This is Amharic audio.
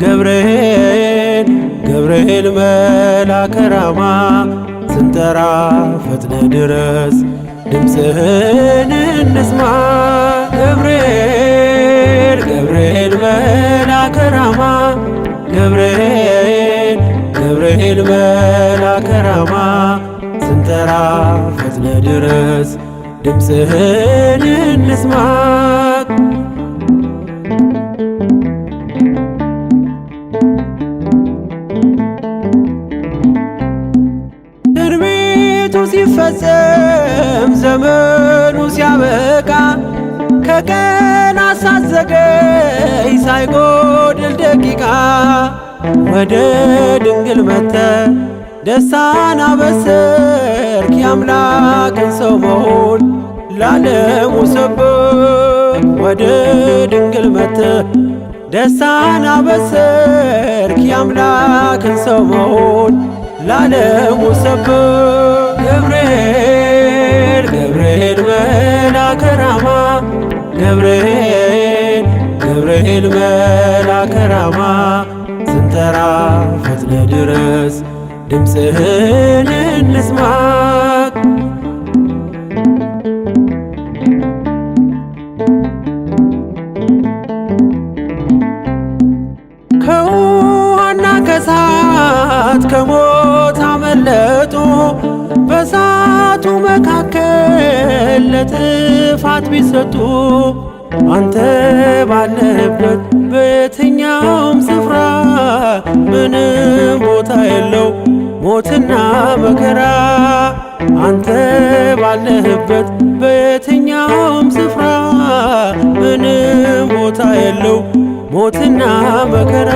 ገብርኤል ገብርኤል መልአከ ራማ ስንጠራ ፈጥነ ድረስ ድምፅህን እንስማ። ገብርኤል ገብርኤል መልአከ ራማ ገብርኤል ገብርኤል መልአከ ራማ ስንጠራ ፈጥነ ድረስ ድምፅህን እንስማ። ትንቢቱ ሲፈጸም ዘመኑ ሲያበቃ ከቀናት ሳትዘገይ ሳይጎድል ደቂቃ ወደ ድንግል መጥተ ደስታን አበሰርክ። የአምላክን ሰው መሆን ለዓለሙ ሰበክ። ወደ ድንግል መጥተ ደስታን አበሰርክ። የአምላክን ሰው መሆን ለዓለሙ ሰበክ። ገብርኤል ገብርኤል መልአከ ራማ ገብርኤል ገብርኤል መልአከ ራማ ስንጠራ ፈጥነ ድረስ ድምፅህን እንስማ። ከውሃና ከእሳት ከሞት አመለጡ። በእሳቱ መካከል ለጥፋት ቢሰጡ አንተ ባለህበት በየትኛውም ስፍራ ምንም ቦታ የለው ሞትና መከራ። አንተ ባለህበት በየትኛውም ስፍራ ምንም ቦታ የለው ሞትና መከራ።